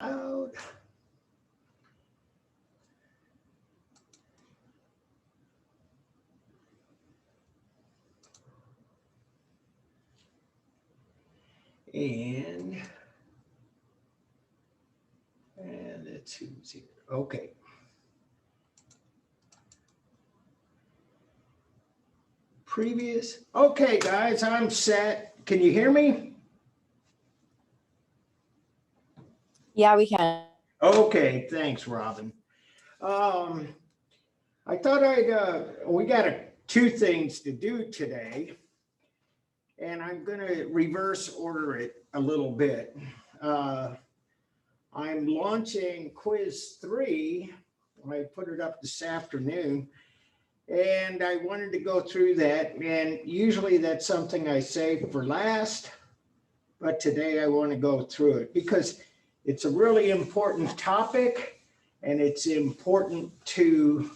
Out. And let's see who's here. Okay. Previous. Okay, guys, I'm set. Can you hear me? Yeah, we can. Okay, thanks, Robin. I thought we got two things to do today, and I'm going to reverse order it a little bit. I'm launching quiz 3. I put it up this afternoon, and I wanted to go through that. And usually that's something I save for last, but today I want to go through it because it's a really important topic, and it's important to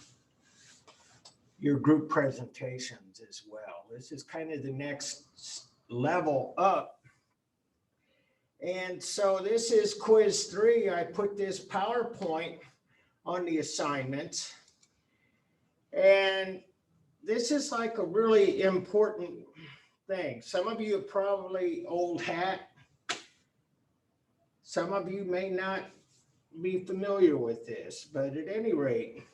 your group presentations as well. This is kind of the next level up. And so this is quiz 3. I put this PowerPoint on the assignments. And this is like a really important thing. Some of you are probably old hat. Some of you may not be familiar with this, but at any rate,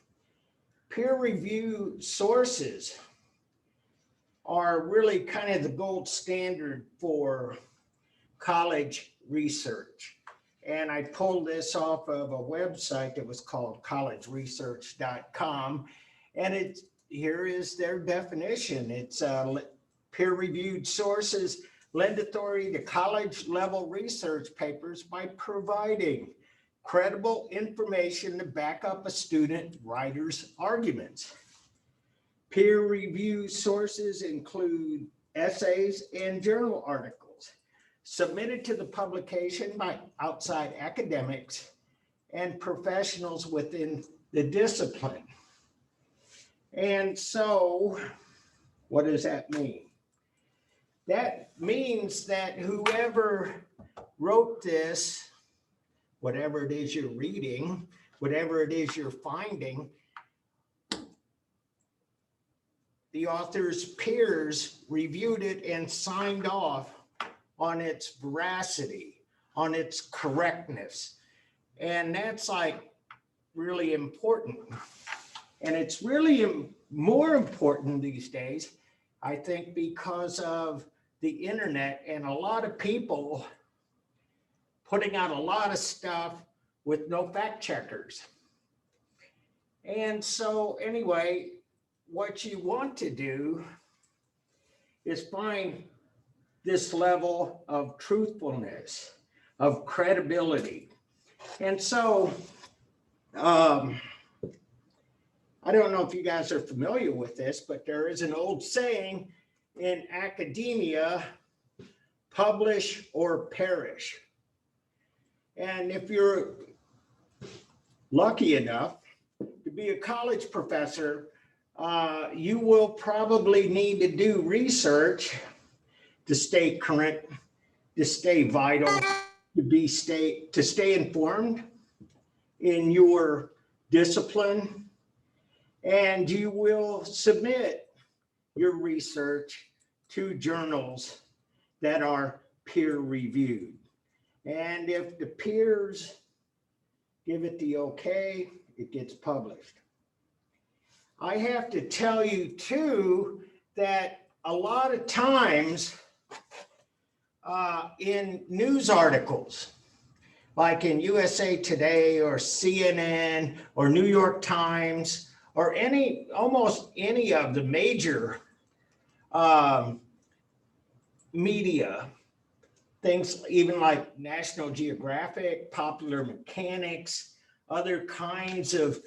peer review sources are really kind of the gold standard for college research. And I pulled this off of a website that was called collegeresearch.com. And here is their definition. It's peer-reviewed sources lend authority to college-level research papers by providing credible information to back up a student writer's arguments. Peer review sources include essays and journal articles submitted to the publication by outside academics and professionals within the discipline. And so, what does that mean? That means that whoever wrote this, whatever it is you're reading, whatever it is you're finding, the author's peers reviewed it and signed off on its veracity, on its correctness. And that's like really important. And it's really more important these days, I think, because of the internet and a lot of people putting out a lot of stuff with no fact checkers. And so anyway, what you want to do is find this level of truthfulness, of credibility. And so, I don't know if you guys are familiar with this, but there is an old saying in academia, publish or perish. And if you're lucky enough to be a college professor, you will probably need to do research to stay current, to stay vital, to stay informed in your discipline. And you will submit your research to journals that are peer reviewed. And if the peers give it the okay, it gets published. I have to tell you too that a lot of times in news articles, like in USA Today or CNN or New York Times or almost any of the major media, things even like National Geographic, Popular Mechanics, other kinds of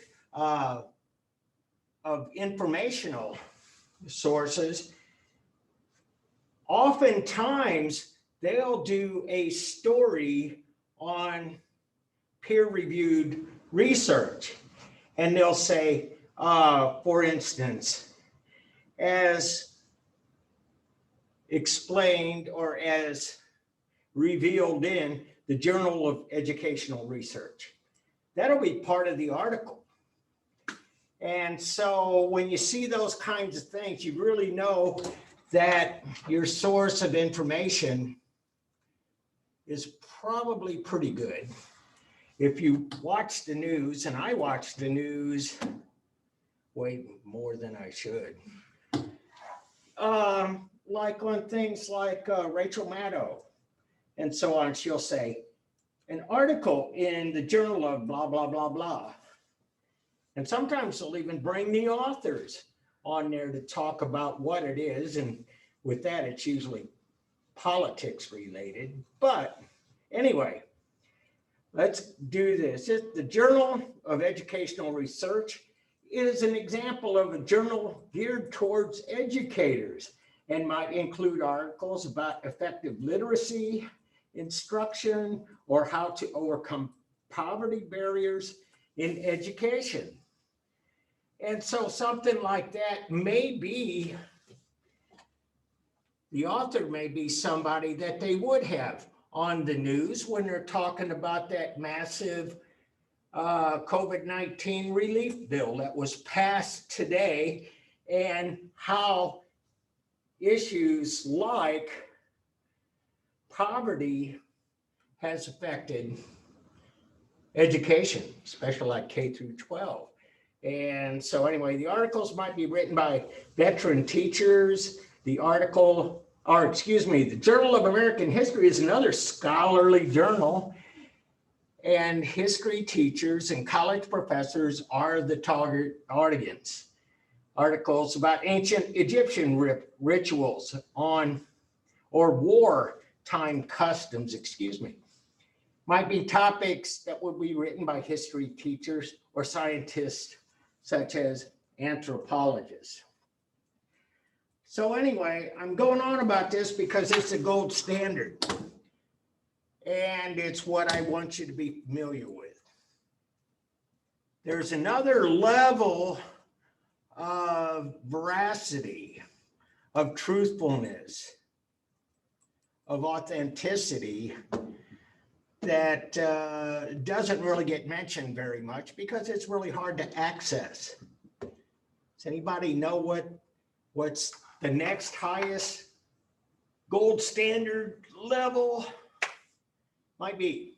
informational sources, oftentimes they'll do a story on peer-reviewed research. And they'll say, for instance, as explained or as revealed in the Journal of Educational Research. That'll be part of the article. And so when you see those kinds of things, you really know that your source of information is probably pretty good. If you watch the news, and I watch the news way more than I should, like on things like Rachel Maddow and so on, she'll say, an article in the journal of blah, blah, blah, blah. And sometimes they'll even bring the authors on there to talk about what it is. And with that, it's usually politics related. But anyway, let's do this. The Journal of Educational Research is an example of a journal geared towards educators and might include articles about effective literacy, instruction, or how to overcome poverty barriers in education. And so something like that may be, the author may be somebody that they would have on the news when they're talking about that massive COVID-19 relief bill that was passed today, and how issues like poverty has affected education, especially like K through 12. And so anyway, the articles might be written by veteran teachers. The Journal of American History is another scholarly journal, and history teachers and college professors are the target audience. Articles about ancient Egyptian rituals or wartime customs, might be topics that would be written by history teachers or scientists such as anthropologists. So anyway, I'm going on about this because it's a gold standard, and it's what I want you to be familiar with. There's another level of veracity, of truthfulness, of authenticity that doesn't really get mentioned very much because it's really hard to access. Does anybody know what's the next highest gold standard level might be?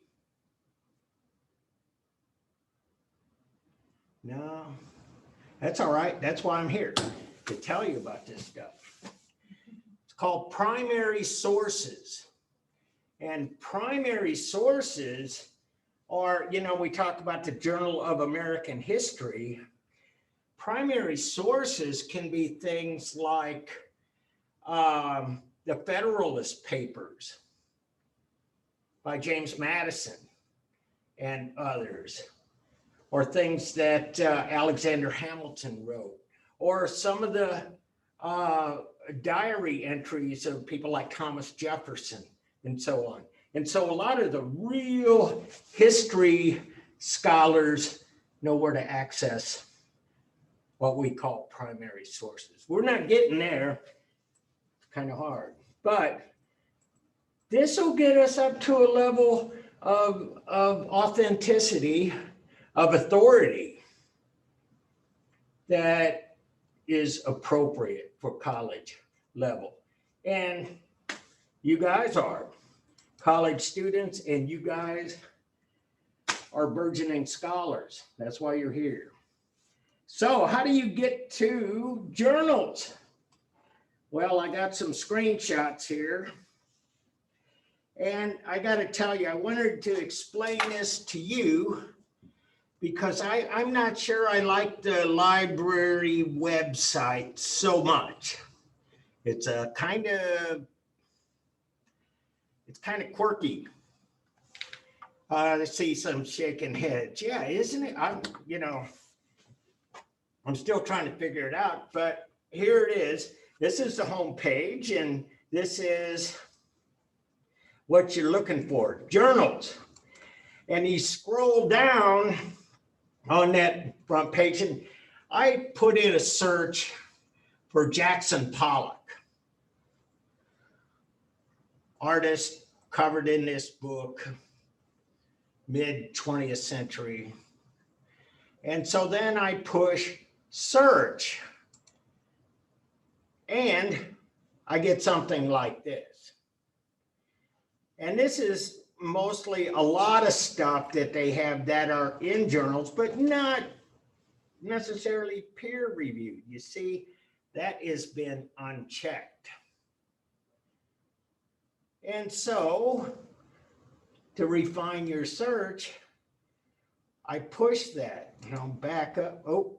No, that's all right. That's why I'm here, to tell you about this stuff. It's called primary sources. And primary sources are, we talk about the Journal of American History. Primary sources can be things like the Federalist Papers by James Madison and others, or things that Alexander Hamilton wrote, or some of the diary entries of people like Thomas Jefferson, and so on. And so a lot of the real history scholars know where to access what we call primary sources. We're not getting there, it's kind of hard, but this will get us up to a level of authenticity, of authority that is appropriate for college level. And you guys are college students, and you guys are burgeoning scholars. That's why you're here. So how do you get to journals? Well, I got some screenshots here. And I got to tell you, I wanted to explain this to you because I'm not sure I like the library website so much. It's kind of quirky. Let's see some shaking heads. Yeah, isn't it? I'm still trying to figure it out, but here it is. This is the home page, and this is what you're looking for, journals. And you scroll down on that front page, and I put in a search for Jackson Pollock, artist covered in this book. mid 20th century. And so then I push search and I get something like this. And this is mostly a lot of stuff that they have that are in journals, but not necessarily peer reviewed. You see, that has been unchecked. And so to refine your search, I push that, back up. Oh,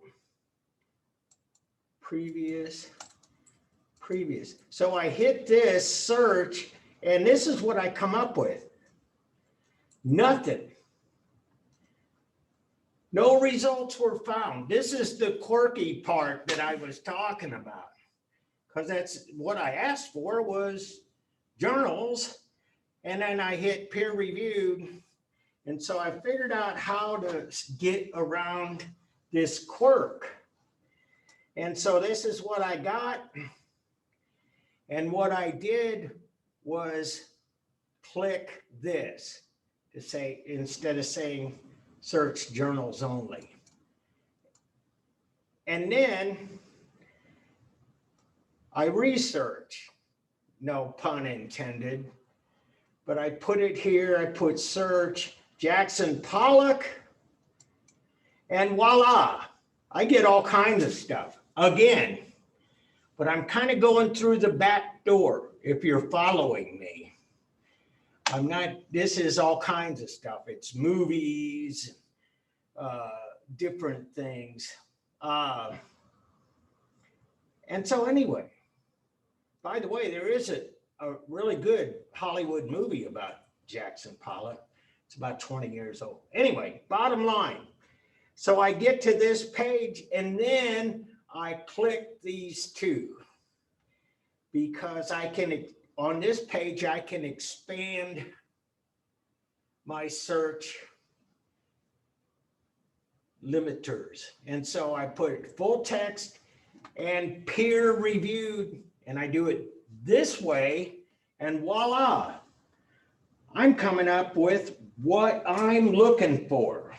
previous. So I hit this search, and this is what I come up with. Nothing. No results were found. This is the quirky part that I was talking about, because that's what I asked for was journals, and then I hit peer reviewed. And so I figured out how to get around this quirk. And so this is what I got. And what I did was click this to say, instead of saying search journals only. And then I research, no pun intended, but I put it here, I put search Jackson Pollock, and voila, I get all kinds of stuff again, but I'm kind of going through the back door if you're following me. I'm not, this is all kinds of stuff. It's movies, different things. And so anyway, by the way, there is a really good Hollywood movie about Jackson Pollock. It's about 20 years old. Anyway, bottom line. So I get to this page and then I click these two because I can, on this page, I can expand my search limiters. And so I put full text and peer reviewed, and I do it this way, and voila, I'm coming up with what I'm looking for.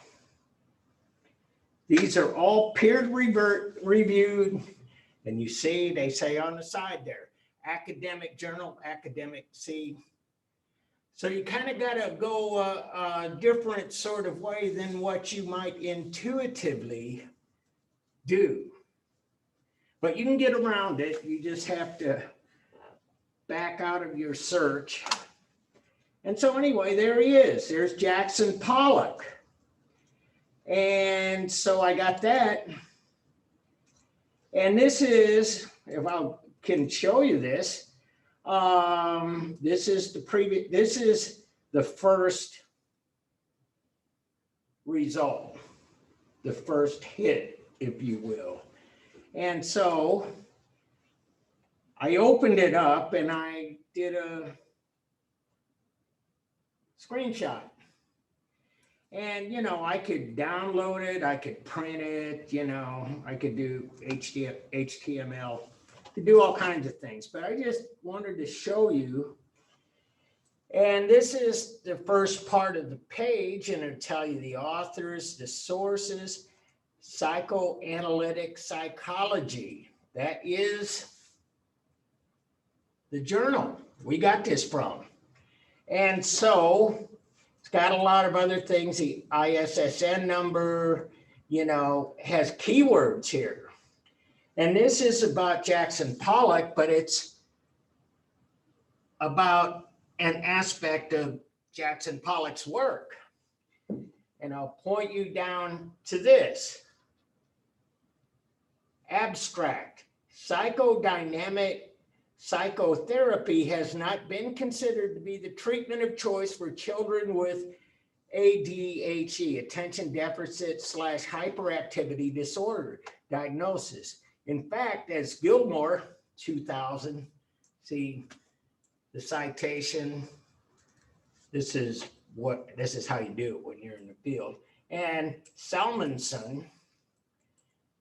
These are all peer reviewed, and you see, they say on the side there, academic journal, academic C. So you kind of got to go a different sort of way than what you might intuitively do. But you can get around it. You just have to back out of your search. And so anyway, there he is. There's Jackson Pollock. And so I got that. And this is, if I can show you this, this is the first result, the first hit, if you will. And so I opened it up and I did a screenshot. And, I could download it, I could print it, I could do HTML, could do all kinds of things, but I just wanted to show you. And this is the first part of the page, and it'll tell you the authors, the sources, psychoanalytic psychology. That is the journal we got this from. And so it's got a lot of other things. The ISSN number, has keywords here. And this is about Jackson Pollock, but it's about an aspect of Jackson Pollock's work. And I'll point you down to this. Abstract. Psychodynamic psychotherapy has not been considered to be the treatment of choice for children with ADHD, attention deficit / hyperactivity disorder diagnosis. In fact, as Gilmore, 2000, see the citation, this is how you do it when you're in the field. And Salmonson,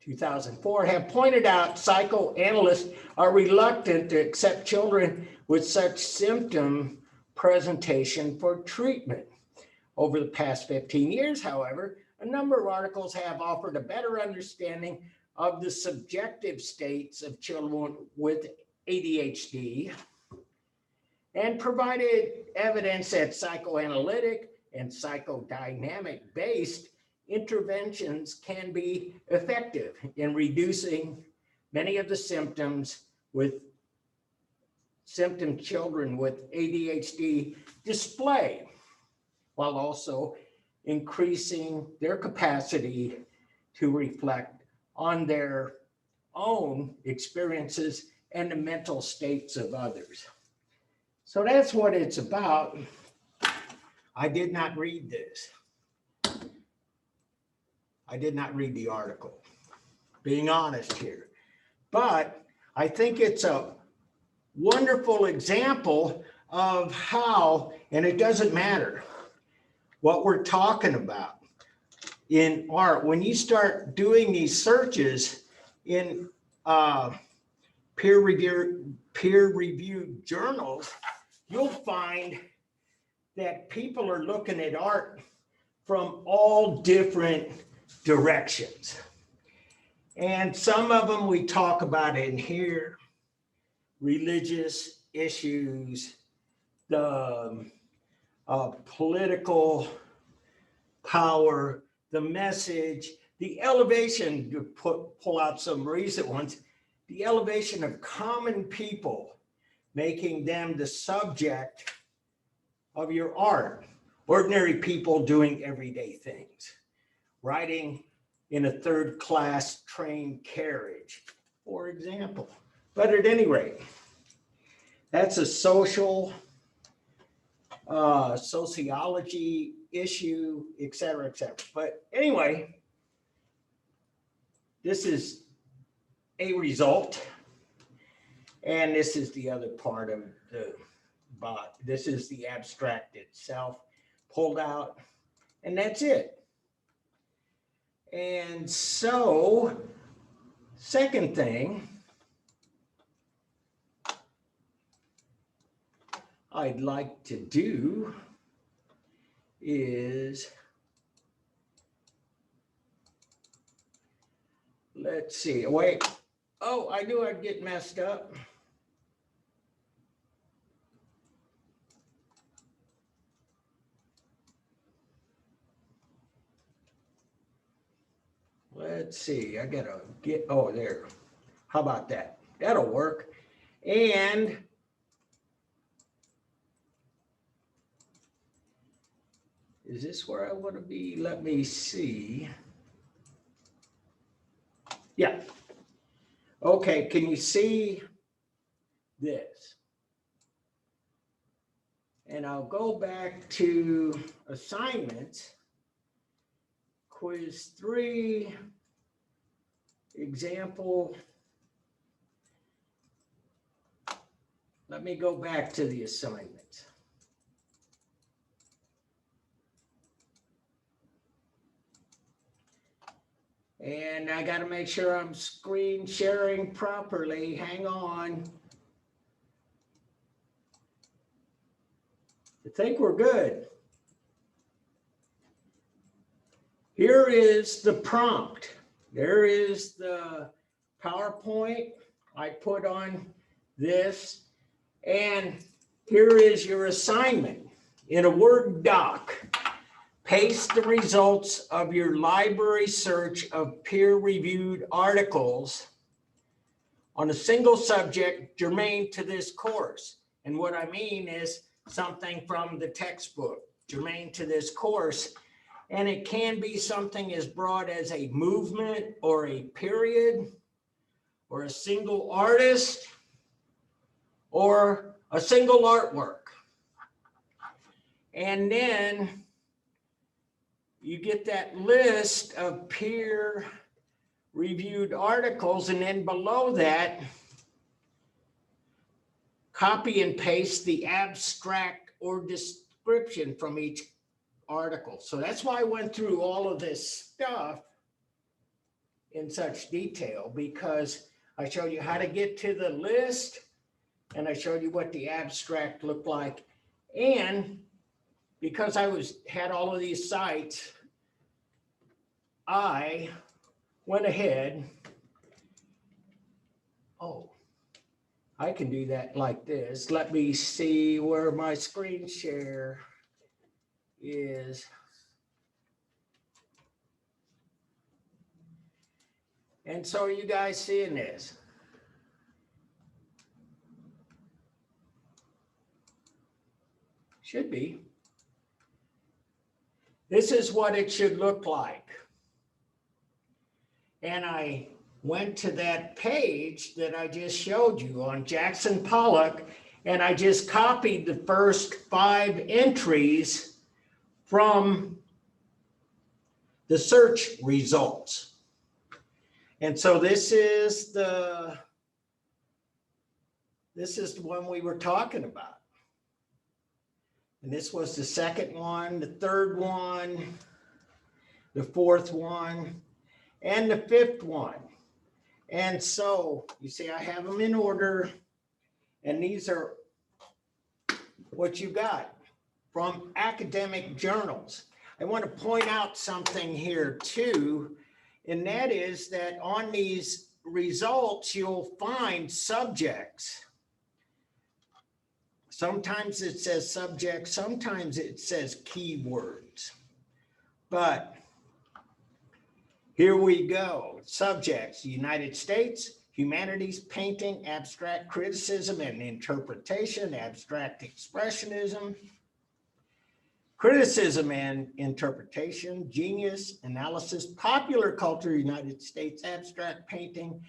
2004, have pointed out psychoanalysts are reluctant to accept children with such symptom presentation for treatment. Over the past 15 years, however, a number of articles have offered a better understanding of the subjective states of children with ADHD and provided evidence that psychoanalytic and psychodynamic based interventions can be effective in reducing many of the symptoms children with ADHD display, while also increasing their capacity to reflect on their own experiences and the mental states of others. So that's what it's about. I did not read this. I did not read the article, being honest here. But I think it's a wonderful example of how, and it doesn't matter what we're talking about in art, when you start doing these searches in peer-reviewed journals, you'll find that people are looking at art from all different directions. And some of them we talk about in here: religious issues, the political power, the message, the elevation, to pull out some recent ones, the elevation of common people, making them the subject of your art. Ordinary people doing everyday things, riding in a third-class train carriage, for example. But at any rate, that's a social sociology issue, et cetera, et cetera. But anyway, this is a result. And this is the other part of the bot. This is the abstract itself pulled out, and that's it. And so, second thing I'd like to do is, let's see, wait. Oh, I knew I'd get messed up. Let's see, I gotta get, oh, there. How about that? That'll work. And is this where I want to be? Let me see. Yeah. Okay, can you see this? And I'll go back to assignments. Quiz 3, example. Let me go back to the assignments. And I got to make sure I'm screen sharing properly. Hang on. I think we're good. Here is the prompt. There is the PowerPoint I put on this. And here is your assignment in a Word doc. Paste the results of your library search of peer-reviewed articles on a single subject germane to this course. And what I mean is something from the textbook, germane to this course. And it can be something as broad as a movement or a period or a single artist or a single artwork. And then you get that list of peer-reviewed articles, and then below that, copy and paste the abstract or description from each article. So that's why I went through all of this stuff in such detail, because I showed you how to get to the list, and I showed you what the abstract looked like, and because I had all of these sites, I went ahead. Oh, I can do that like this. Let me see where my screen share is. And so are you guys seeing this? Should be. This is what it should look like. And I went to that page that I just showed you on Jackson Pollock, and I just copied the first 5 entries from the search results. And so this is the one we were talking about. And this was the second one, the third one, the fourth one, and the fifth one. And so you see, I have them in order, and these are what you got from academic journals. I want to point out something here too, and that is that on these results, you'll find subjects. Sometimes it says subject, sometimes it says keywords. But here we go. Subjects: United States, humanities, painting, abstract criticism and interpretation, abstract expressionism, criticism and interpretation, genius, analysis, popular culture, United States, abstract painting,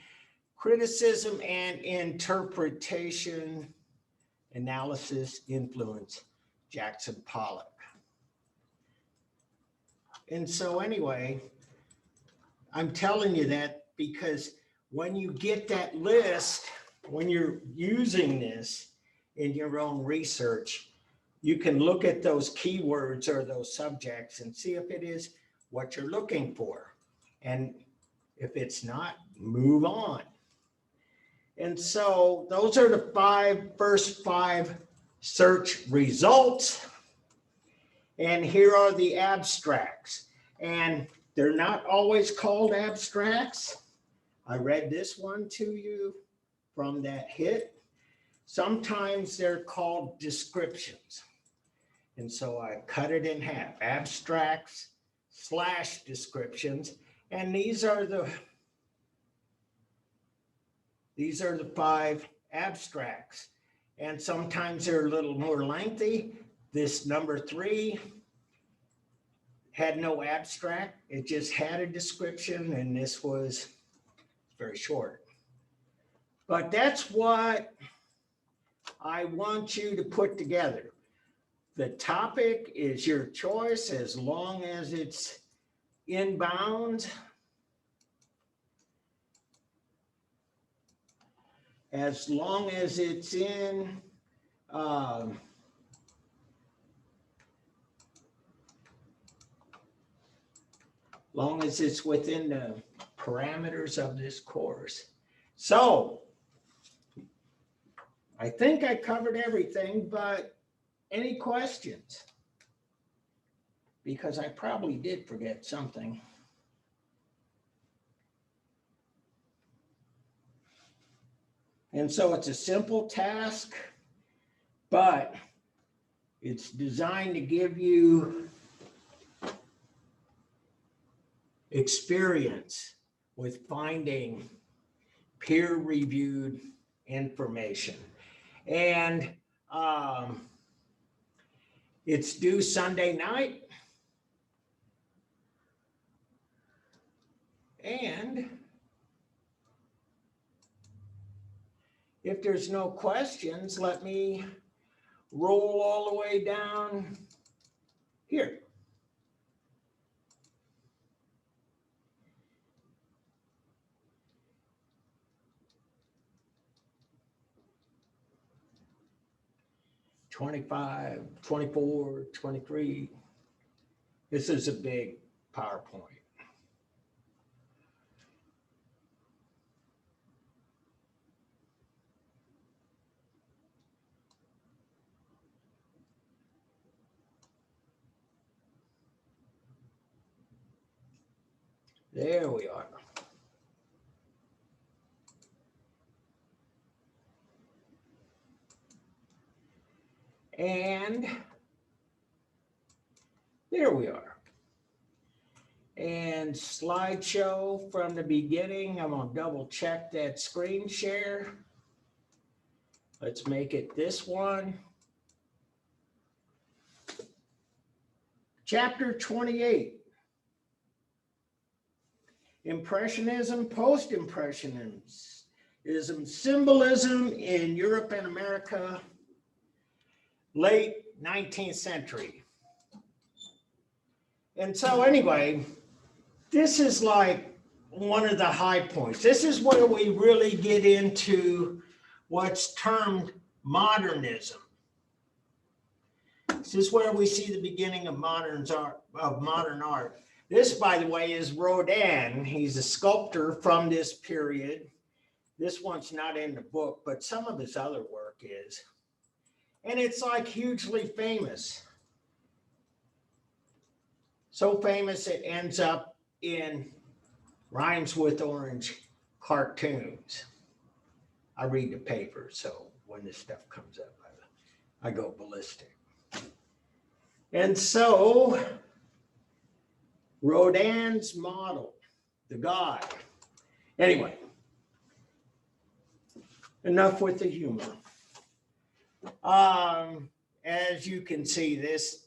criticism and interpretation, analysis, influence, Jackson Pollock. And so anyway, I'm telling you that because when you get that list, when you're using this in your own research, you can look at those keywords or those subjects and see if it is what you're looking for. And if it's not, move on. And so those are the first five search results. And here are the abstracts. And they're not always called abstracts. I read this one to you from that hit. Sometimes they're called descriptions. And so I cut it in half, abstracts / descriptions. And these are the 5 abstracts. And sometimes they're a little more lengthy. This number 3 had no abstract. It just had a description, and this was very short. But that's what I want you to put together. The topic is your choice as long as it's inbound. As long as it's in long as it's within the parameters of this course. So I think I covered everything, but any questions? Because I probably did forget something. And so it's a simple task, but it's designed to give you experience with finding peer-reviewed information. And it's due Sunday night. And if there's no questions, let me roll all the way down here. "25, 24, 23. This is a big PowerPoint. There we are. And there we are. And slideshow from the beginning. I'm going to double check that screen share. Let's make it this one. Chapter 28. Impressionism, post-impressionism, symbolism in Europe and America, late 19th century. And so anyway, this is like one of the high points. This is where we really get into what's termed modernism. This is where we see the beginning of modern art. This, by the way, is Rodin. He's a sculptor from this period. This one's not in the book, but some of his other work is. And it's like hugely famous. So famous it ends up in Rhymes with Orange cartoons. I read the paper, so when this stuff comes up, I go ballistic. And so Rodin's model, the God. Anyway, enough with the humor. As you can see, this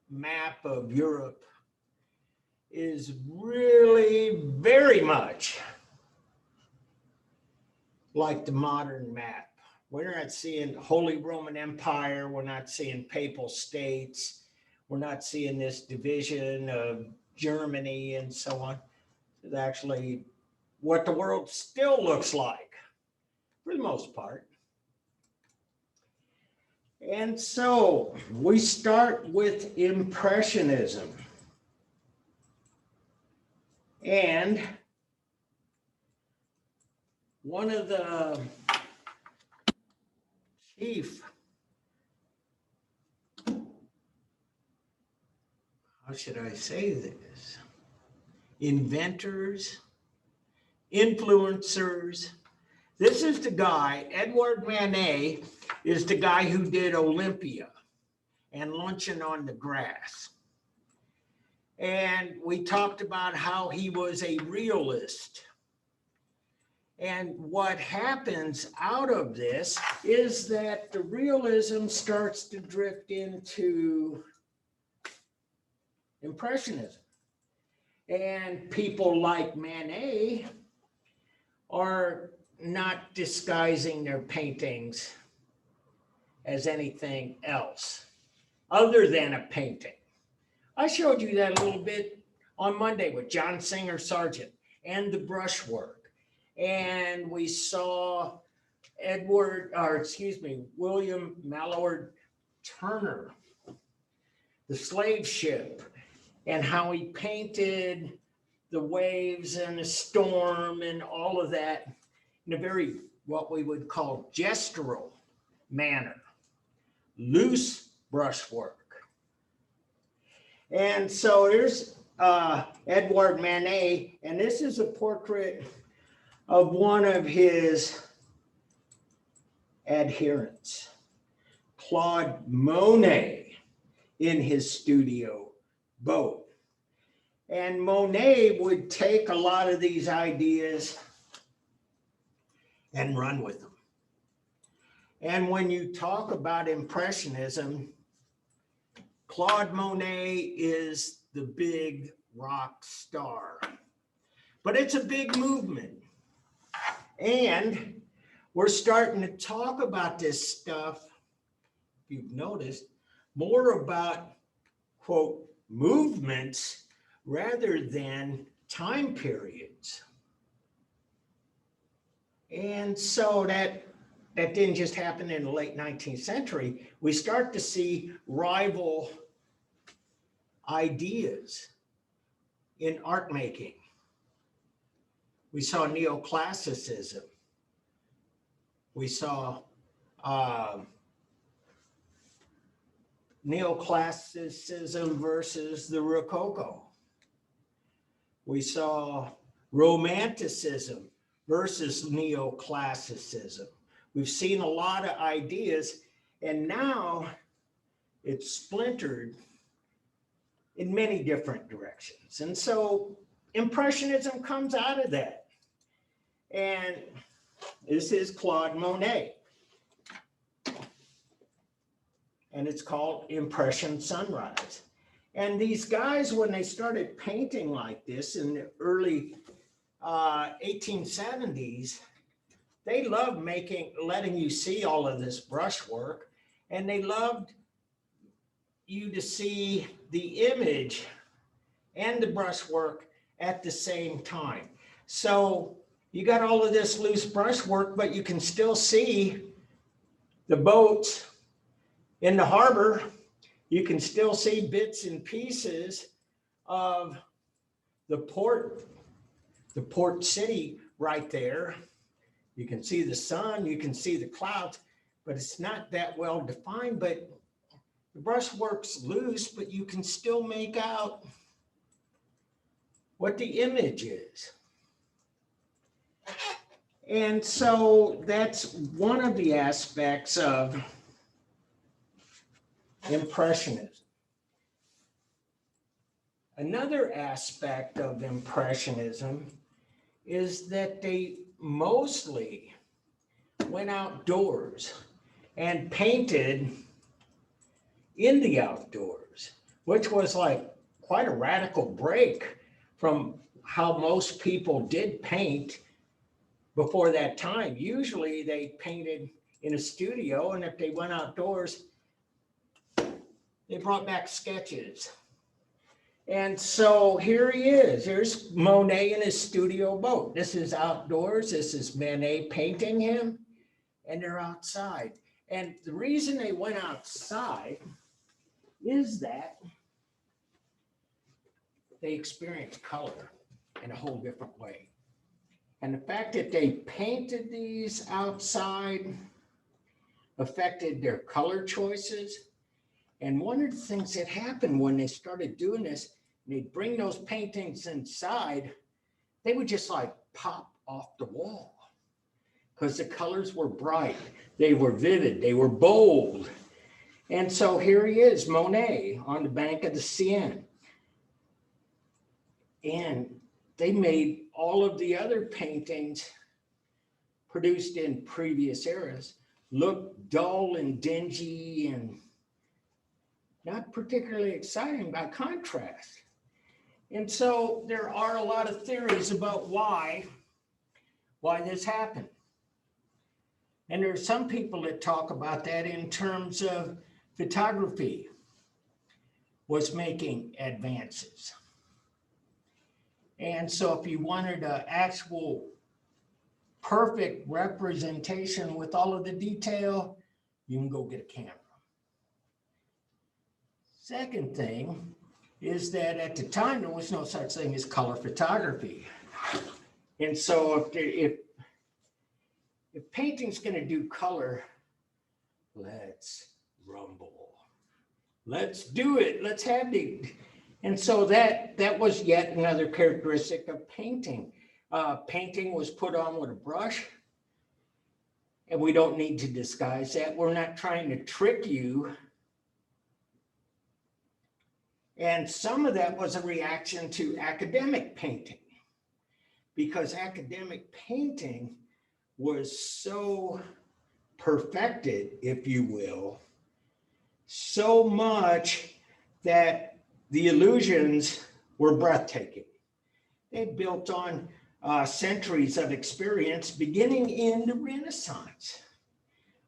map of Europe is really very much like the modern map. We're not seeing Holy Roman Empire. We're not seeing papal states. We're not seeing this division of Germany and so on. It's actually what the world still looks like for the most part. And so we start with Impressionism. And one of the chief, how should I say this, inventors, influencers. This is the guy, Edward Manet is the guy who did Olympia and Luncheon on the Grass. And we talked about how he was a realist. And what happens out of this is that the realism starts to drift into Impressionism. And people like Manet are not disguising their paintings as anything else other than a painting. I showed you that a little bit on Monday with John Singer Sargent and the brushwork. And we saw William Mallord Turner, the slave ship, and how he painted the waves and the storm and all of that in a very, what we would call gestural manner, loose brushwork. And so there's Edward Manet, and this is a portrait of one of his adherents, Claude Monet, in his studio boat. And Monet would take a lot of these ideas and run with them. And when you talk about Impressionism, Claude Monet is the big rock star. But it's a big movement. And we're starting to talk about this stuff, if you've noticed, more about, quote, movements rather than time periods. And so that didn't just happen in the late 19th century. We start to see rival ideas in art making. We saw neoclassicism. We saw neoclassicism versus the Rococo. We saw Romanticism versus Neoclassicism. We've seen a lot of ideas, and now it's splintered in many different directions. And so Impressionism comes out of that. And this is Claude Monet. And it's called Impression Sunrise. And these guys, when they started painting like this in the early 1870s, they loved letting you see all of this brushwork, and they loved you to see the image and the brushwork at the same time. So you got all of this loose brushwork, but you can still see the boats in the harbor. You can still see bits and pieces of the port city right there. You can see the sun, you can see the clouds, but it's not that well defined. But the brushwork's loose, but you can still make out what the image is. And so that's one of the aspects of Impressionism. Another aspect of Impressionism is that they mostly went outdoors and painted in the outdoors, which was like quite a radical break from how most people did paint before that time. Usually they painted in a studio, and if they went outdoors, they brought back sketches. And so here he is. Here's Monet in his studio boat. This is outdoors. This is Manet painting him, and they're outside. And the reason they went outside is that they experienced color in a whole different way. And the fact that they painted these outside affected their color choices. And one of the things that happened when they started doing this, they'd bring those paintings inside, they would just like pop off the wall because the colors were bright, they were vivid, they were bold. And so here he is, Monet, on the bank of the Seine. And they made all of the other paintings produced in previous eras look dull and dingy and not particularly exciting by contrast. And so there are a lot of theories about why this happened. And there are some people that talk about that in terms of photography was making advances. And so if you wanted an actual perfect representation with all of the detail, you can go get a camera. Second thing is that at the time, there was no such thing as color photography. And so if painting's going to do color, let's rumble. Let's do it. Let's have the. And so that was yet another characteristic of painting. Painting was put on with a brush, and we don't need to disguise that. We're not trying to trick you. And some of that was a reaction to academic painting, because academic painting was so perfected, if you will, so much that the illusions were breathtaking. They built on centuries of experience, beginning in the Renaissance,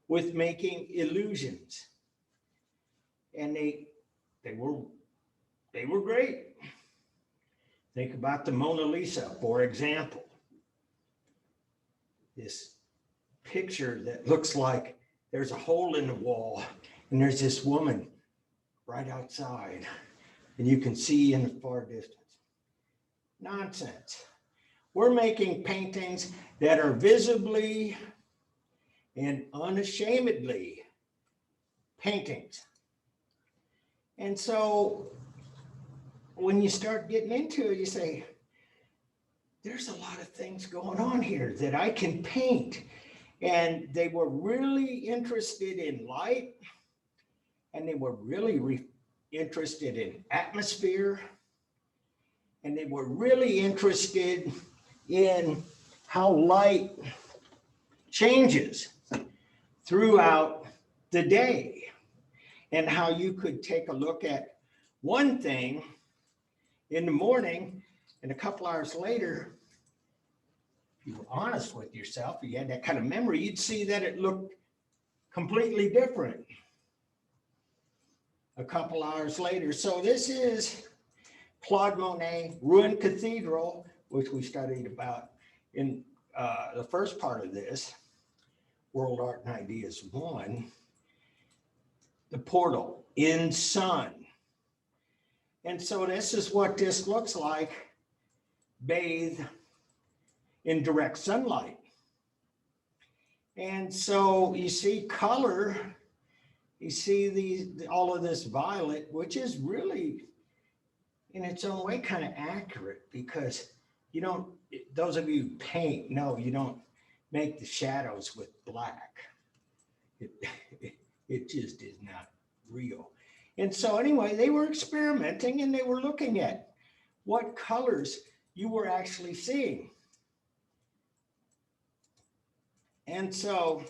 with making illusions. And they were great. Think about the Mona Lisa, for example. This picture that looks like there's a hole in the wall and there's this woman right outside, and you can see in the far distance. Nonsense. We're making paintings that are visibly and unashamedly paintings. And so when you start getting into it, you say, there's a lot of things going on here that I can paint. And they were really interested in light, and they were really interested in atmosphere, and they were really interested in how light changes throughout the day, and how you could take a look at one thing in the morning, and a couple hours later, if you were honest with yourself, you had that kind of memory, you'd see that it looked completely different a couple hours later. So this is Claude Monet, Ruined Cathedral, which we studied about in the first part of this, World Art and Ideas 1, the portal in sun. And so this is what this looks like, bathed in direct sunlight. And so you see color, you see all of this violet, which is really in its own way kind of accurate, because you don't, those of you who paint know you don't make the shadows with black. It just is not real. And so anyway, they were experimenting, and they were looking at what colors you were actually seeing. And so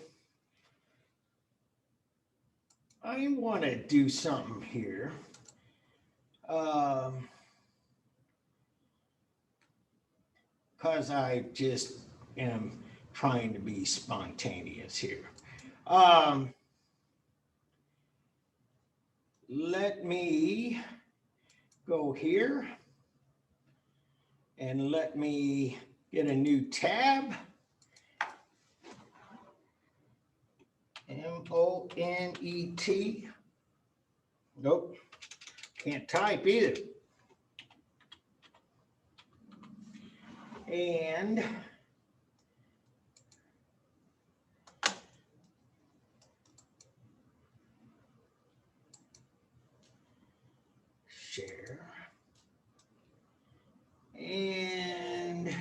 I want to do something here. Because I just am trying to be spontaneous here. Let me go here and let me get a new tab. M-O-N-E-T. Nope, can't type either. And share. And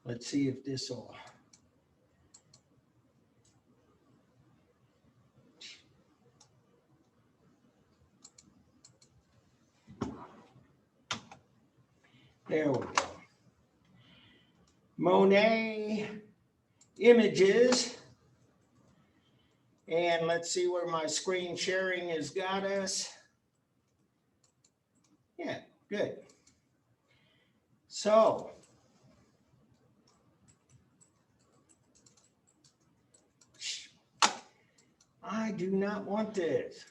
let's see if this will. There we go. Monet images. And let's see where my screen sharing has got us. Yeah, good. So, I do not want this.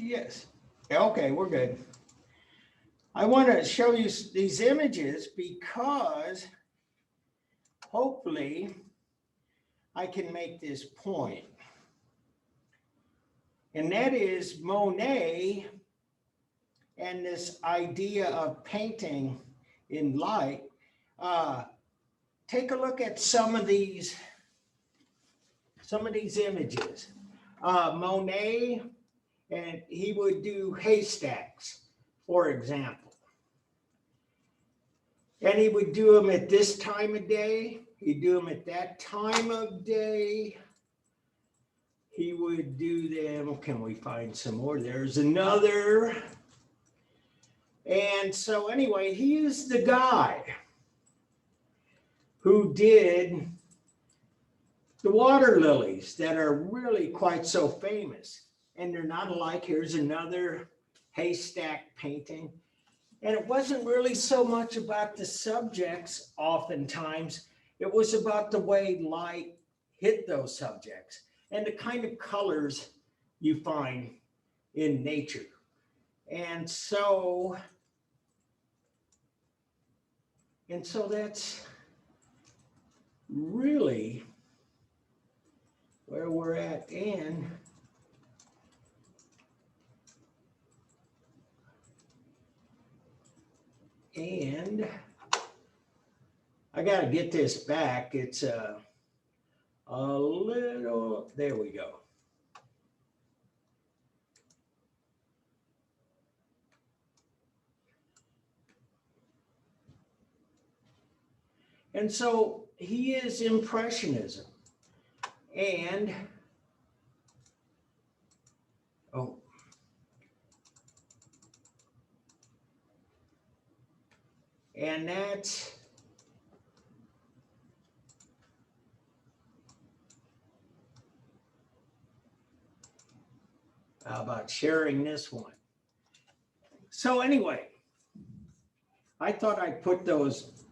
Yes. Okay, we're good. I want to show you these images because hopefully I can make this point. And that is Monet and this idea of painting in light. Take a look at some of these images. Monet, and he would do haystacks, for example. And he would do them at this time of day. He'd do them at that time of day. He would do them, can we find some more? There's another. And so anyway, he is the guy who did the water lilies that are really quite so famous. And they're not alike. Here's another haystack painting. And it wasn't really so much about the subjects oftentimes. It was about the way light hit those subjects and the kind of colors you find in nature. And so that's really where we're at. And I got to get this back. It's a little, there we go. And so he is Impressionism. And, oh, and that's how about sharing this one? So anyway, I thought I'd put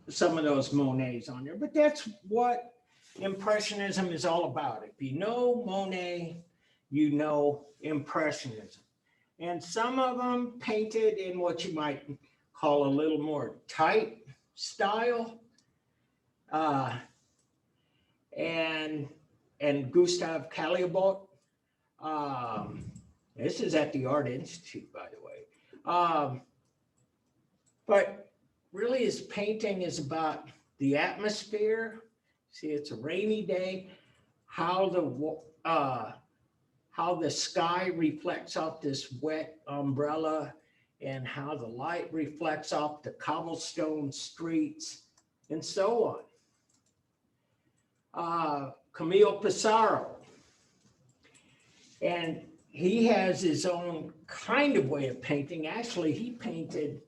some of those Monets on there, but that's what Impressionism is all about. If you know Monet, you know Impressionism. And some of them painted in what you might call a little more tight style. And Gustave Caillebotte. This is at the Art Institute, by the way. But really his painting is about the atmosphere. See, it's a rainy day, how the sky reflects off this wet umbrella and how the light reflects off the cobblestone streets and so on. Camille Pissarro. And he has his own kind of way of painting. Actually, he painted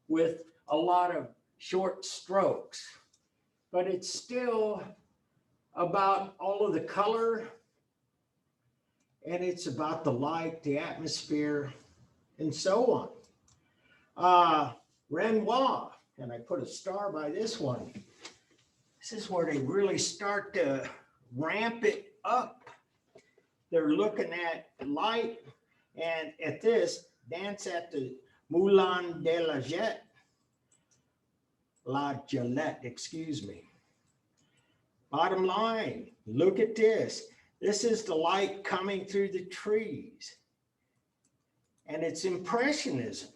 with a lot of short strokes, but it's still about all of the color, and it's about the light, the atmosphere, and so on. Renoir, and I put a star by this one. This is where they really start to ramp it up. They're looking at light, and at this, Dance at the Moulin de la Jalette, excuse me. Bottom line, look at this. This is the light coming through the trees. And it's Impressionism.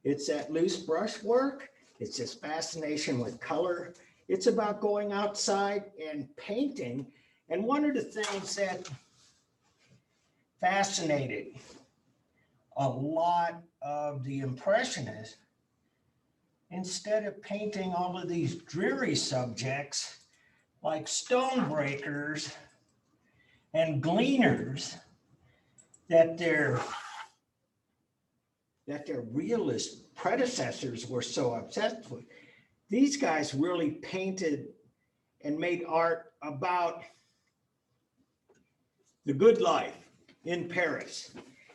It's that loose brushwork. It's this fascination with color. It's about going outside and painting. And one of the things that fascinated a lot of the Impressionists, instead of painting all of these dreary subjects like stonebreakers and gleaners that their realist predecessors were so obsessed with, these guys really painted and made art about the good life in Paris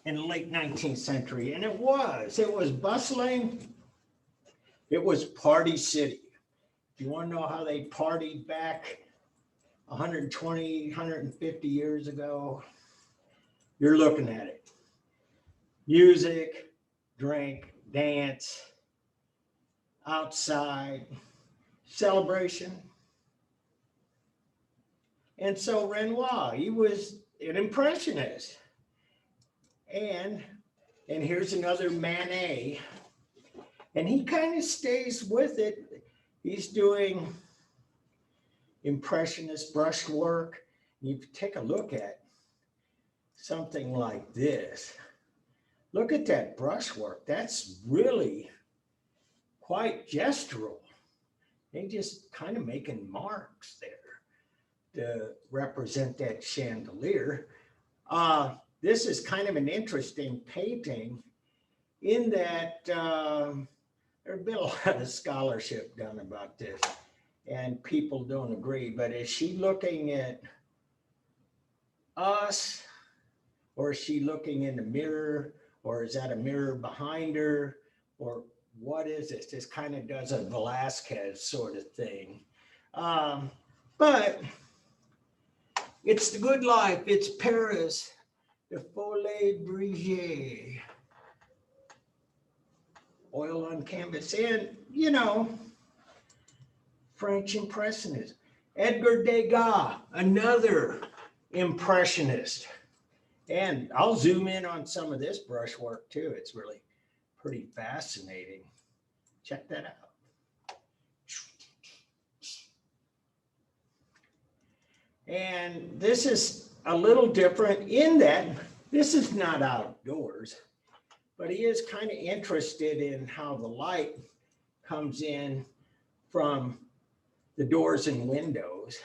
in the late 19th century. And it was bustling. It was Party City. If you want to know how they partied back 120, 150 years ago, you're looking at it. Music, drink, dance, outside, celebration. And so Renoir, he was an Impressionist. And here's another Manet. And he kind of stays with it. He's doing Impressionist brushwork. You take a look at something like this. Look at that brushwork. That's really quite gestural. They just kind of making marks there to represent that chandelier. This is kind of an interesting painting in that there's been a lot of scholarship done about this and people don't agree, but is she looking at us, or is she looking in the mirror, or is that a mirror behind her, or what is this? This kind of does a Velázquez sort of thing. But it's the good life. It's Paris, the Folie Brigée. Oil on canvas. And, you know, French Impressionism. Edgar Degas, another Impressionist. And I'll zoom in on some of this brushwork too. It's really pretty fascinating. Check that out. And this is a little different in that this is not outdoors, but he is kind of interested in how the light comes in from the doors and windows.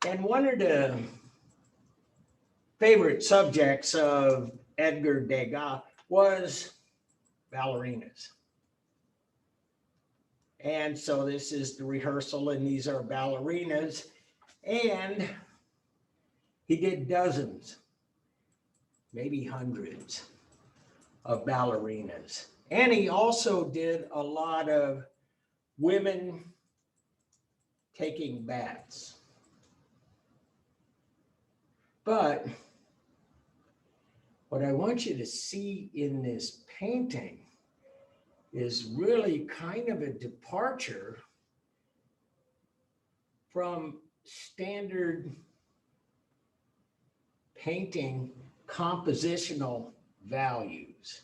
And one of the favorite subjects of Edgar Degas was ballerinas. And so this is the rehearsal, and these are ballerinas. And he did dozens, maybe hundreds of ballerinas. And he also did a lot of women taking baths. But what I want you to see in this painting is really kind of a departure from standard painting compositional values.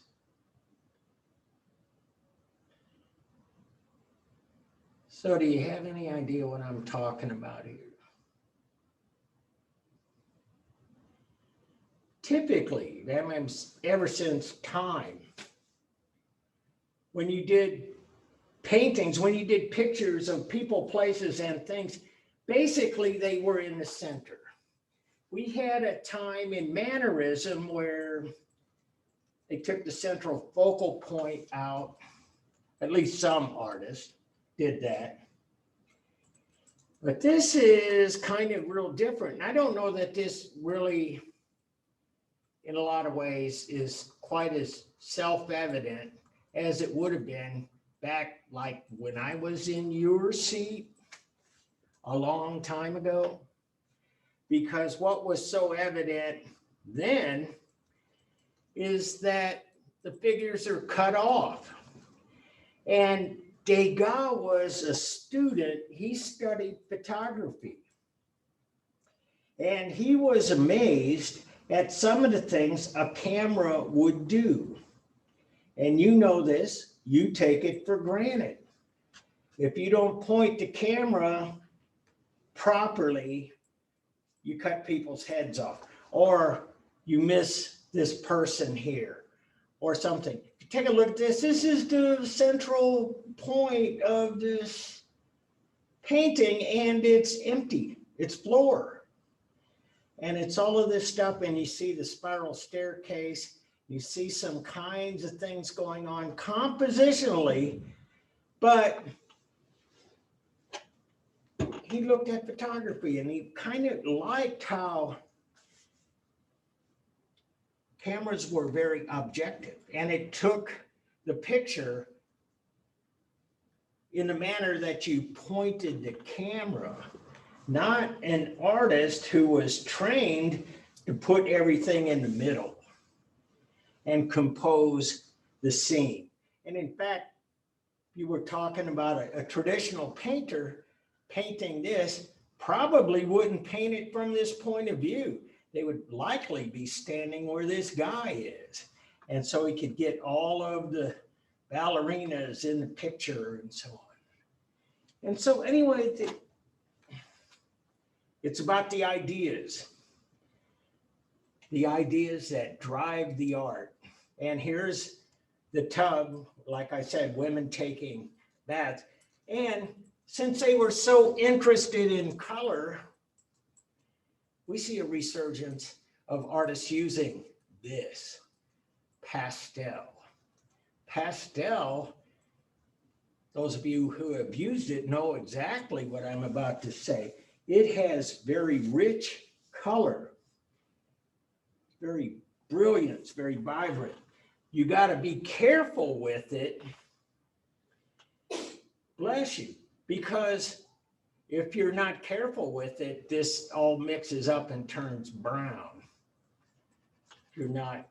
So do you have any idea what I'm talking about here? Typically, that means ever since time, when you did paintings, when you did pictures of people, places, and things, basically they were in the center. We had a time in Mannerism where they took the central focal point out. At least some artists did that. But this is kind of real different. I don't know that this really, in a lot of ways, is quite as self-evident as it would have been back like when I was in your seat a long time ago. Because what was so evident then is that the figures are cut off. And Degas was a student, he studied photography. And he was amazed at some of the things a camera would do. And you know this, you take it for granted. If you don't point the camera properly, you cut people's heads off, or you miss this person here, or something. Take a look at this. This is the central point of this painting, and it's empty. It's floor. And it's all of this stuff, and you see the spiral staircase. You see some kinds of things going on compositionally, but he looked at photography and he kind of liked how cameras were very objective, and it took the picture in the manner that you pointed the camera, not an artist who was trained to put everything in the middle and compose the scene. And in fact, you were talking about a traditional painter painting this, probably wouldn't paint it from this point of view. They would likely be standing where this guy is. And so he could get all of the ballerinas in the picture and so on. And so anyway, it's about the ideas that drive the art. And here's the tub, like I said, women taking baths. And since they were so interested in color, we see a resurgence of artists using this pastel. Pastel, those of you who have used it know exactly what I'm about to say. It has very rich color, very brilliant, it's very vibrant. You got to be careful with it, bless you, because if you're not careful with it, this all mixes up and turns brown. You're not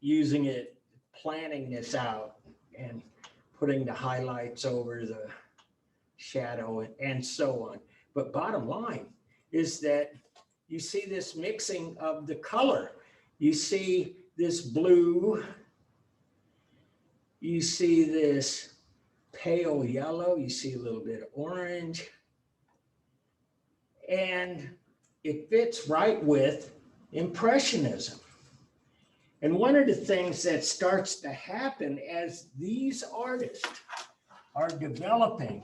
using it, planning this out and putting the highlights over the shadow and so on. But bottom line is that you see this mixing of the color. You see this blue, you see this pale yellow, you see a little bit of orange, and it fits right with Impressionism. And one of the things that starts to happen as these artists are developing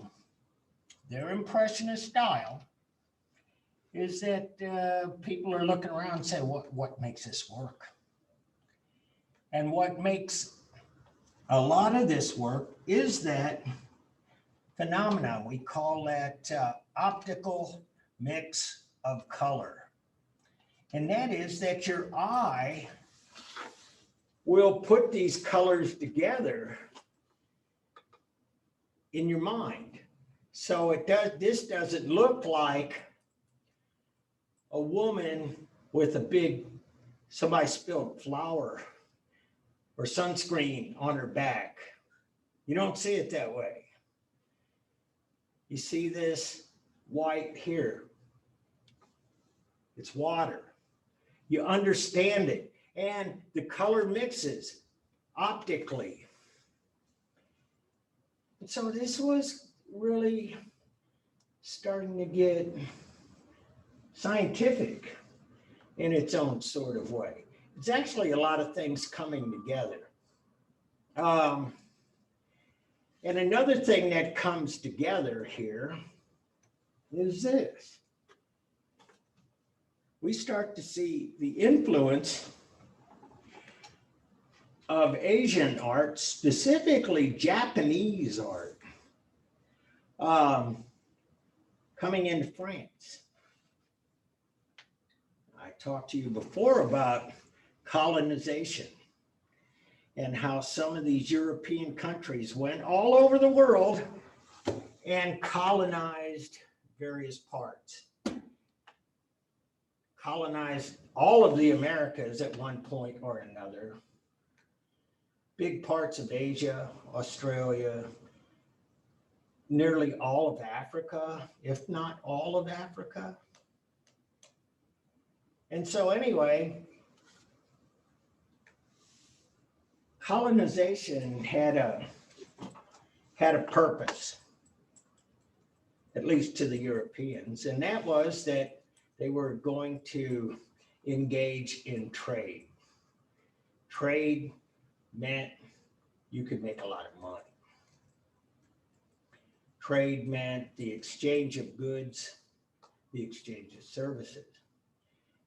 their Impressionist style, is that people are looking around and say, what makes this work? And what makes a lot of this work is that phenomenon. We call that optical mix of color. And that is that your eye will put these colors together in your mind. So this doesn't look like a woman with a big, somebody spilled flour or sunscreen on her back. You don't see it that way. You see this white here. It's water. You understand it. And the color mixes optically. And so this was really starting to get scientific in its own sort of way. It's actually a lot of things coming together. And another thing that comes together here is this. We start to see the influence of Asian art, specifically Japanese art, coming into France. I talked to you before about colonization and how some of these European countries went all over the world and colonized various parts. Colonized all of the Americas at one point or another. Big parts of Asia, Australia, nearly all of Africa, if not all of Africa. And so anyway, colonization had a purpose, at least to the Europeans, and that was that they were going to engage in trade. Trade meant you could make a lot of money. Trade meant the exchange of goods, the exchange of services.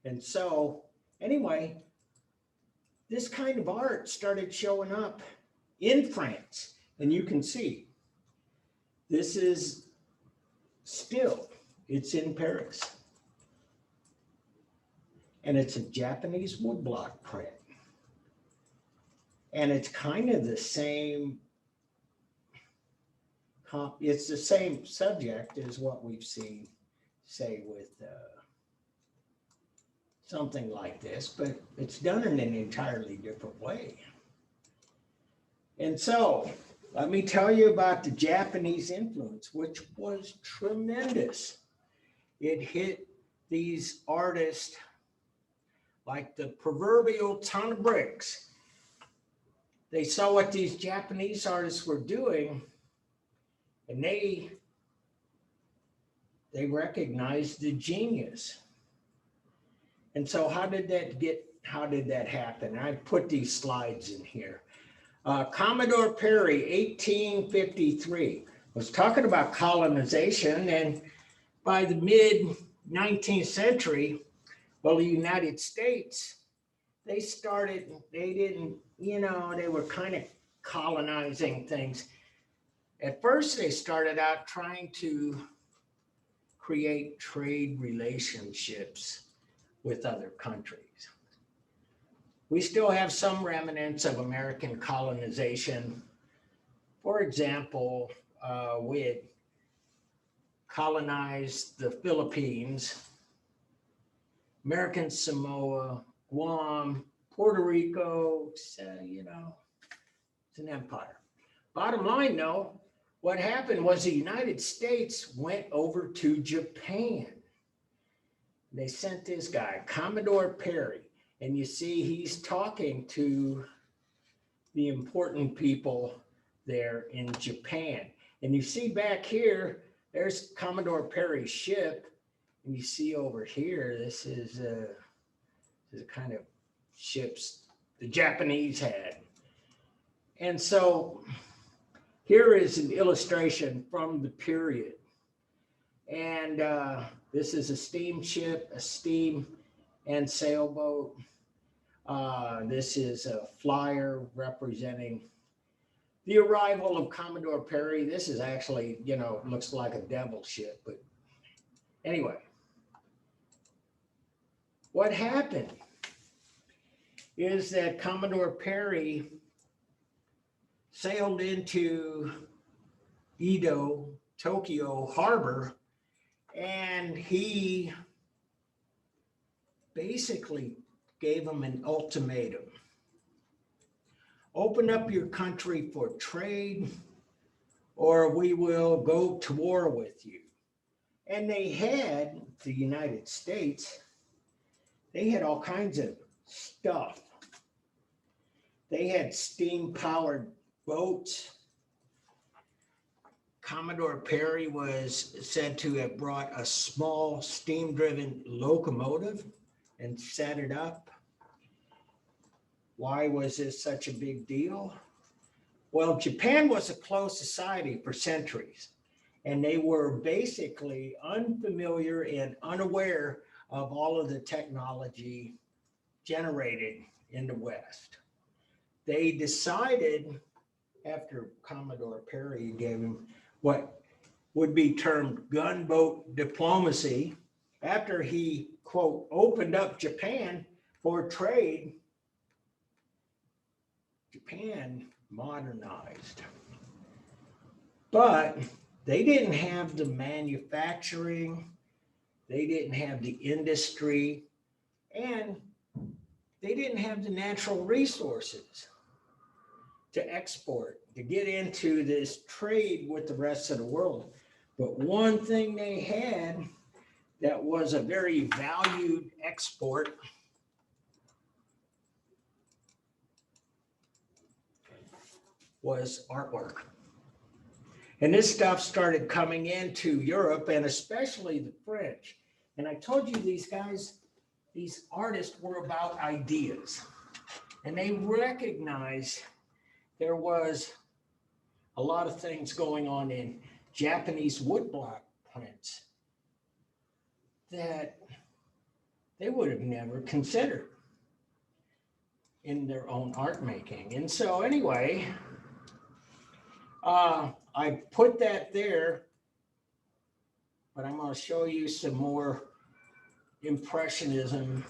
And so, anyway, this kind of art started showing up in France. And you can see, this is still, it's in Paris. And it's a Japanese woodblock print. And it's kind of the same, it's the same subject as what we've seen, say, with something like this, but it's done in an entirely different way. And so, let me tell you about the Japanese influence, which was tremendous. It hit these artists like the proverbial ton of bricks. They saw what these Japanese artists were doing, and they recognized the genius. And so how did that happen? I put these slides in here. Commodore Perry, 1853, was talking about colonization, and by the mid-19th century, well, the United States, they were kind of colonizing things. At first, they started out trying to create trade relationships with other countries. We still have some remnants of American colonization. For example, we had colonized the Philippines, American Samoa, Guam, Puerto Rico, it's an empire. Bottom line, though, what happened was the United States went over to Japan. They sent this guy, Commodore Perry, and you see he's talking to the important people there in Japan. And you see back here, there's Commodore Perry's ship, and you see over here, this is the kind of ships the Japanese had. And so here is an illustration from the period. And this is a steamship, a steam and sailboat. This is a flyer representing the arrival of Commodore Perry. This is actually, looks like a devil ship. But anyway, what happened is that Commodore Perry sailed into Edo, Tokyo harbor, and he basically gave them an ultimatum. Open up your country for trade, or we will go to war with you. And they had, the United States, they had all kinds of stuff. They had steam-powered boats. Commodore Perry was said to have brought a small steam-driven locomotive and set it up. Why was this such a big deal? Well, Japan was a closed society for centuries, and they were basically unfamiliar and unaware of all of the technology generated in the West. They decided, after Commodore Perry gave him what would be termed gunboat diplomacy, after he, quote, opened up Japan for trade, Japan modernized. But they didn't have the manufacturing, they didn't have the industry, and they didn't have the natural resources to export, to get into this trade with the rest of the world. But one thing they had that was a very valued export was artwork. And this stuff started coming into Europe, and especially the French. And I told you these guys, these artists were about ideas. And they recognized there was a lot of things going on in Japanese woodblock prints that they would have never considered in their own art making. And so anyway, I put that there, but I'm going to show you some more Impressionism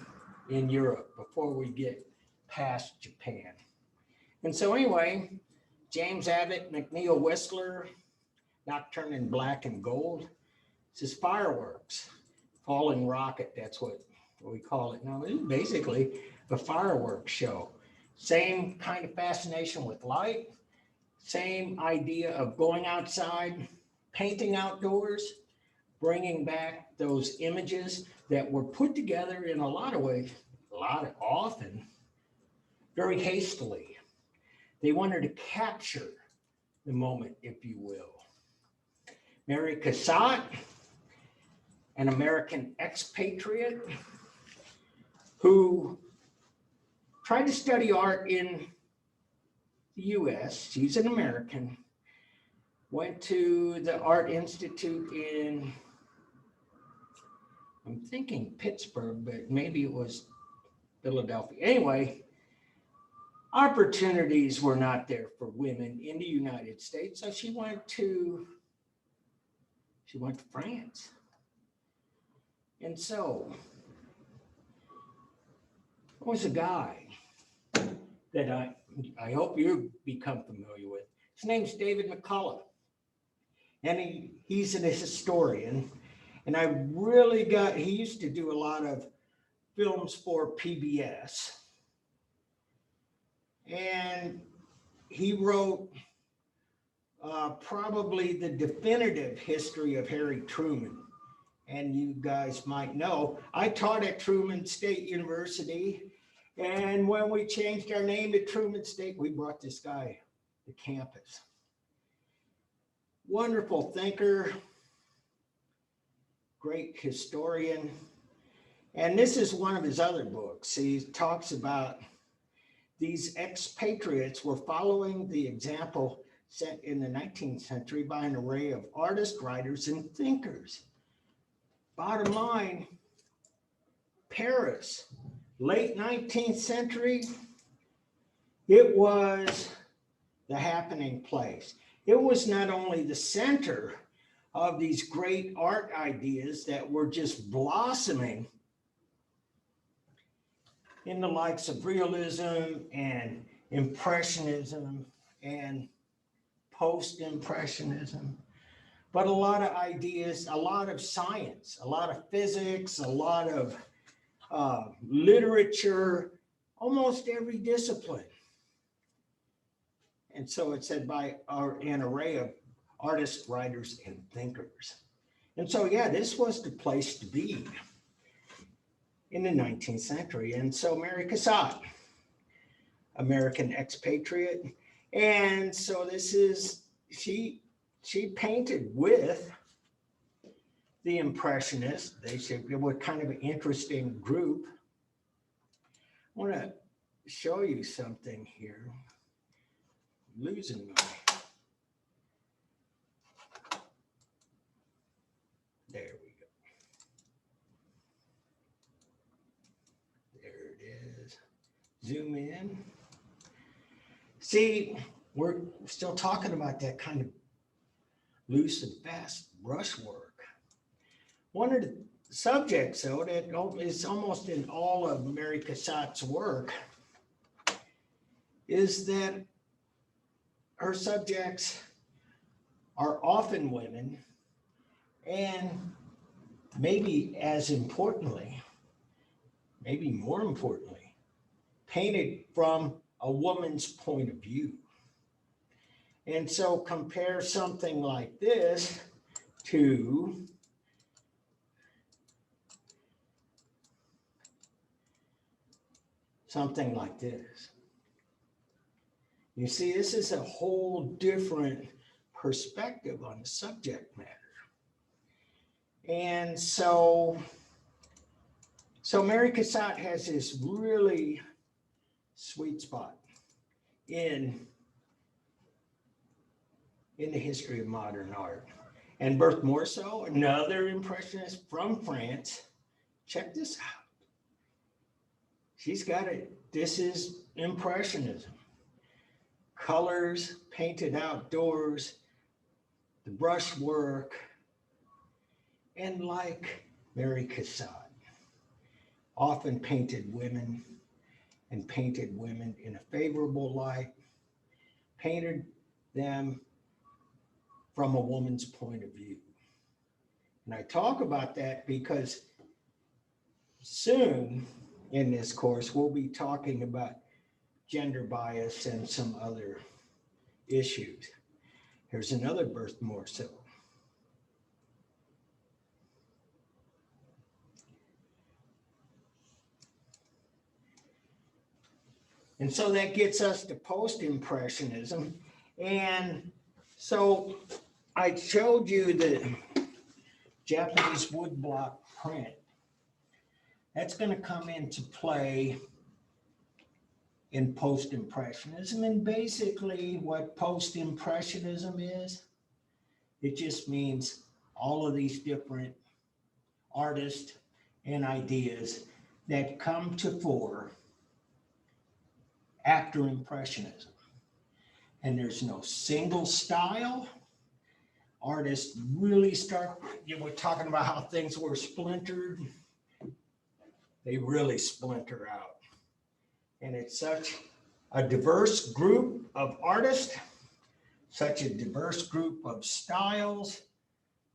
in Europe before we get past Japan. And so anyway, James Abbott, McNeill Whistler, Nocturne in Black and Gold. This is fireworks, falling rocket, that's what we call it now. It's basically a fireworks show. Same kind of fascination with light, same idea of going outside, painting outdoors, bringing back those images that were put together in a lot of ways, often, very hastily. They wanted to capture the moment, if you will. Mary Cassatt, an American expatriate who tried to study art in the US. She's an American. Went to the Art Institute in, I'm thinking Pittsburgh, but maybe it was Philadelphia. Anyway, opportunities were not there for women in the United States, so she went to France. And so, there was a guy that I hope you become familiar with. His name's David McCullough. And he's a historian. And I really he used to do a lot of films for PBS. And he wrote probably the definitive history of Harry Truman. And you guys might know, I taught at Truman State University. And when we changed our name to Truman State, we brought this guy to campus. Wonderful thinker, great historian. And this is one of his other books. He talks about these expatriates were following the example set in the 19th century by an array of artists, writers, and thinkers. bottom line, Paris, late 19th century, it was the happening place. It was not only the center of these great art ideas that were just blossoming in the likes of realism and impressionism and post-impressionism, but a lot of ideas, a lot of science, a lot of physics, a lot of literature, almost every discipline. And so it's said by an array of artists, writers, and thinkers. And so, yeah, this was the place to be in the 19th century. And so Mary Cassatt, American expatriate. And so this is, she painted with the Impressionists. They were kind of an interesting group. I want to show you something here. I'm losing my, there we go. There it is. Zoom in. See, we're still talking about that kind of loose and fast brushwork. One of the subjects, though, that is almost in all of Mary Cassatt's work is that her subjects are often women, and maybe as importantly, maybe more importantly, painted from a woman's point of view. And so compare something like this to something like this. You see, this is a whole different perspective on the subject matter. And so Mary Cassatt has this really sweet spot in the history of modern art. And Berthe Morisot, another impressionist from France, check this out. She's got it. This is Impressionism. Colors painted outdoors, the brushwork, and like Mary Cassatt, often painted women and painted women in a favorable light, painted them from a woman's point of view. And I talk about that because soon in this course, we'll be talking about gender bias and some other issues. Here's another Berthe Morisot. And so that gets us to post-impressionism. And so I showed you the Japanese woodblock print. That's going to come into play in post-impressionism. And basically what post-impressionism is, it just means all of these different artists and ideas that come to fore after impressionism. And there's no single style. Artists really start, we're talking about how things were splintered. They really splinter out. And it's such a diverse group of artists, such a diverse group of styles,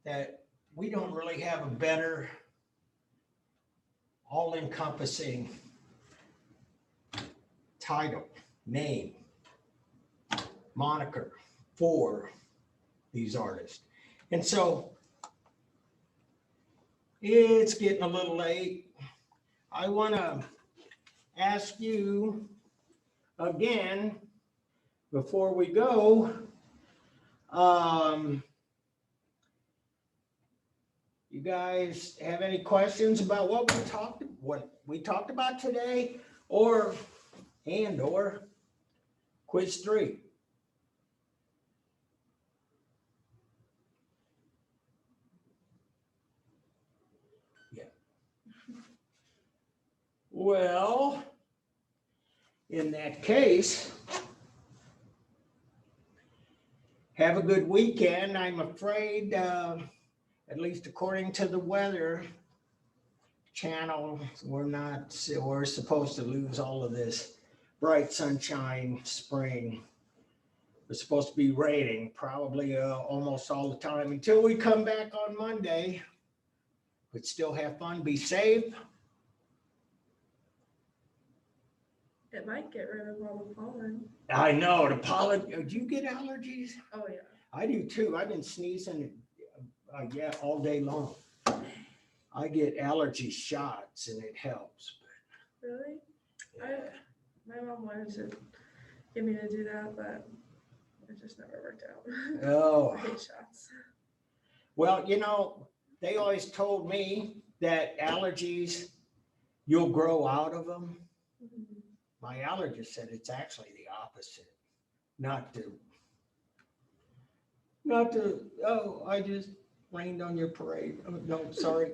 that we don't really have a better all-encompassing title, name, moniker for these artists. And so it's getting a little late. I want to ask you again, before we go, you guys have any questions about what we talked about today, or quiz 3? Well, in that case, have a good weekend. I'm afraid, at least according to the weather channel, we're supposed to lose all of this bright sunshine spring. It's supposed to be raining probably almost all the time until we come back on Monday. But still have fun, be safe. It might get rid of all the pollen. I know, the pollen, do you get allergies? Oh, yeah. I do too. I've been sneezing, yeah, all day long. I get allergy shots and it helps. Really? Yeah. My mom wanted to get me to do that, but it just never worked out. Oh, I hate shots. well, they always told me that allergies, you'll grow out of them. Mhm. My allergist said it's actually the opposite. Not to, oh, I just rained on your parade. Oh, no, sorry.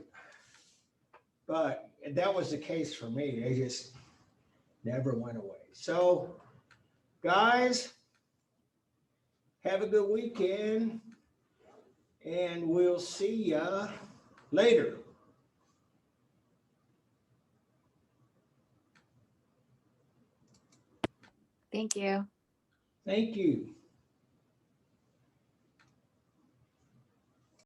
But that was the case for me. They just never went away. So, guys, have a good weekend and we'll see ya later. Thank you. Thank you.